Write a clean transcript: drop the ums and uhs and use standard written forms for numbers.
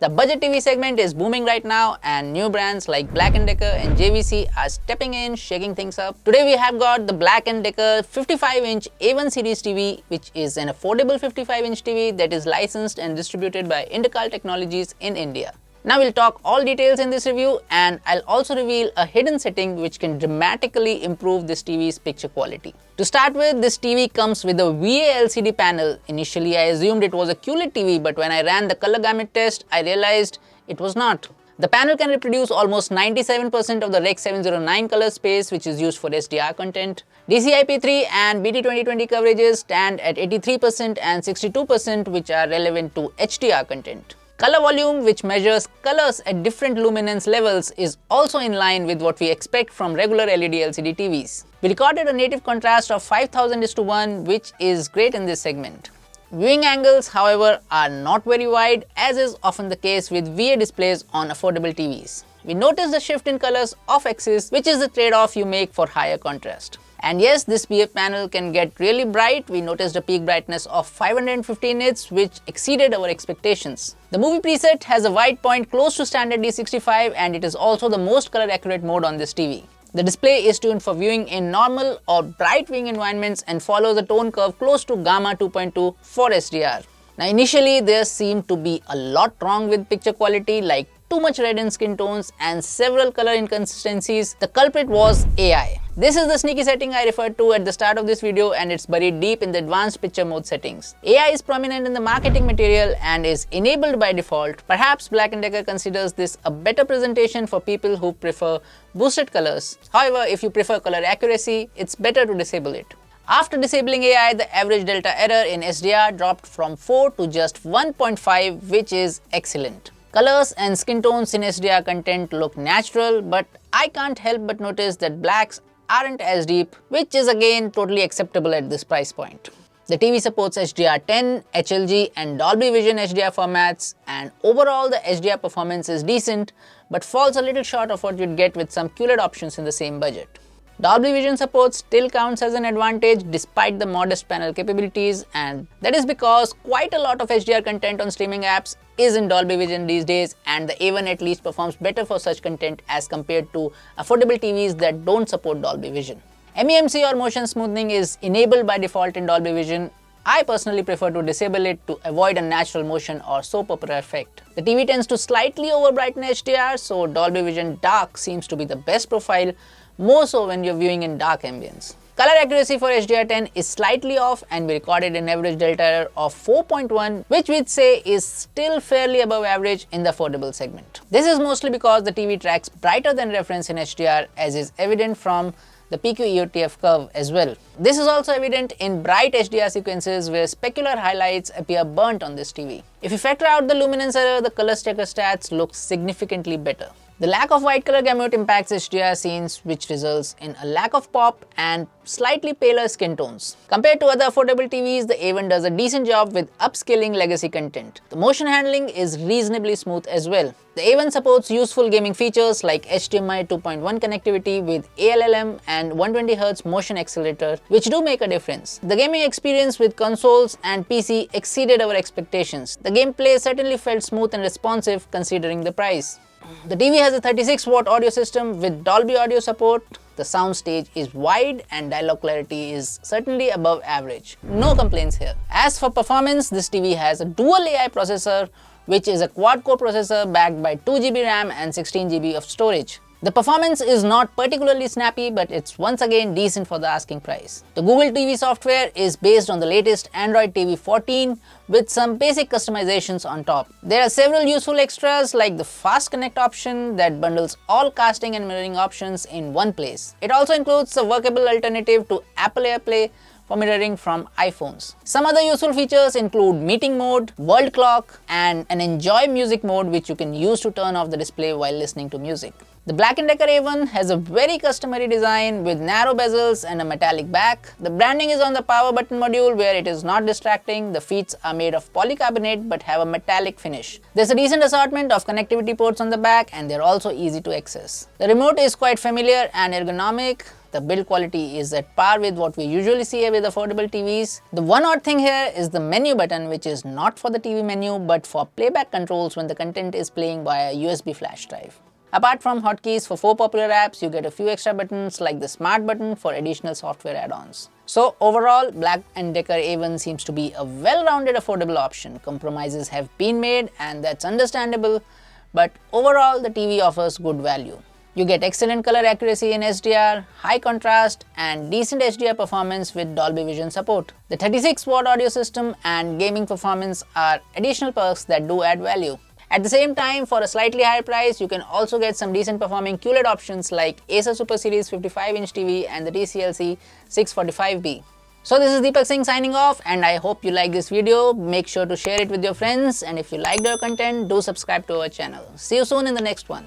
The budget TV segment is booming right now, and new brands like Black+Decker and JVC are stepping in, shaking things up. Today we have got the Black+Decker 55-inch A1 series TV, which is an affordable 55-inch TV that is licensed and distributed by Intercal Technologies in India. Now we'll talk all details in this review, and I'll also reveal a hidden setting which can dramatically improve this TV's picture quality. To start with, this TV comes with a VA LCD panel. Initially I assumed it was a QLED TV, but when I ran the color gamut test, I realized it was not. The panel can reproduce almost 97% of the Rec. 709 color space, which is used for SDR content. DCI-P3 and BT2020 coverages stand at 83% and 62%, which are relevant to HDR content. Color volume, which measures colors at different luminance levels, is also in line with what we expect from regular LED LCD TVs. We recorded a native contrast of 5000:1, which is great in this segment. Viewing angles, however, are not very wide, as is often the case with VA displays on affordable TVs. We notice the shift in colors off-axis, which is the trade-off you make for higher contrast. And yes, this BF panel can get really bright. We noticed a peak brightness of 550 nits, which exceeded our expectations. The movie preset has a white point close to standard D65, and it is also the most color accurate mode on this TV. The display is tuned for viewing in normal or bright viewing environments and follows a tone curve close to Gamma 2.2 for SDR. Now initially there seemed to be a lot wrong with picture quality, like too much red in skin tones and several color inconsistencies. The culprit was AI. This is the sneaky setting I referred to at the start of this video, and it's buried deep in the advanced picture mode settings. AI is prominent in the marketing material and is enabled by default. Perhaps Black+Decker considers this a better presentation for people who prefer boosted colors. However, if you prefer color accuracy, it's better to disable it. After disabling AI, the average delta error in SDR dropped from 4 to just 1.5, which is excellent. Colors and skin tones in SDR content look natural, but I can't help but notice that blacks aren't as deep, which is again totally acceptable at this price point. The TV supports HDR10, HLG and Dolby Vision HDR formats, and overall the HDR performance is decent, but falls a little short of what you'd get with some QLED options in the same budget. Dolby Vision support still counts as an advantage despite the modest panel capabilities, and that is because quite a lot of HDR content on streaming apps is in Dolby Vision these days, and the A1 at least performs better for such content as compared to affordable TVs that don't support Dolby Vision. MEMC or motion smoothing is enabled by default in Dolby Vision. I personally prefer to disable it to avoid a natural motion or soap opera effect. The TV tends to slightly overbrighten HDR, so Dolby Vision Dark seems to be the best profile, more so when you're viewing in dark ambience. Color accuracy for HDR10 is slightly off, and we recorded an average delta error of 4.1, which we'd say is still fairly above average in the affordable segment. This is mostly because the TV tracks brighter than reference in HDR, as is evident from the PQ-EOTF curve as well. This is also evident in bright HDR sequences where specular highlights appear burnt on this TV. If you factor out the luminance error, the color stacker stats look significantly better. The lack of white color gamut impacts HDR scenes, which results in a lack of pop and slightly paler skin tones. Compared to other affordable TVs, the A1 does a decent job with upscaling legacy content. The motion handling is reasonably smooth as well. The A1 supports useful gaming features like HDMI 2.1 connectivity with ALLM and 120Hz motion accelerator, which do make a difference. The gaming experience with consoles and PC exceeded our expectations. The gameplay certainly felt smooth and responsive considering the price. The TV has a 36-watt audio system with Dolby audio support. The soundstage is wide and dialogue clarity is certainly above average. No complaints here. As for performance, this TV has a dual AI processor, which is a quad-core processor backed by 2GB RAM and 16GB of storage. The performance is not particularly snappy, but it's once again decent for the asking price. The Google TV software is based on the latest Android TV 14 with some basic customizations on top. There are several useful extras like the Fast Connect option that bundles all casting and mirroring options in one place. It also includes a workable alternative to Apple AirPlay for mirroring from iPhones. Some other useful features include meeting mode, world clock, and an enjoy music mode, which you can use to turn off the display while listening to music. The Black+Decker A1 has a very customary design with narrow bezels and a metallic back. The branding is on the power button module where it is not distracting. The feet are made of polycarbonate but have a metallic finish. There's a decent assortment of connectivity ports on the back, and they're also easy to access. The remote is quite familiar and ergonomic. The build quality is at par with what we usually see with affordable TVs. The one odd thing here is the menu button, which is not for the TV menu but for playback controls when the content is playing via USB flash drive. Apart from hotkeys for 4 popular apps, you get a few extra buttons like the Smart button for additional software add-ons. So overall, Black+Decker A1 seems to be a well-rounded affordable option. Compromises have been made and that's understandable, but overall the TV offers good value. You get excellent color accuracy in SDR, high contrast and decent HDR performance with Dolby Vision support. The 36-watt audio system and gaming performance are additional perks that do add value. At the same time, for a slightly higher price, you can also get some decent performing QLED options like Acer Super Series 55-inch TV and the TCLC 645B. So this is Deepak Singh signing off, and I hope you like this video. Make sure to share it with your friends, and if you liked our content, do subscribe to our channel. See you soon in the next one.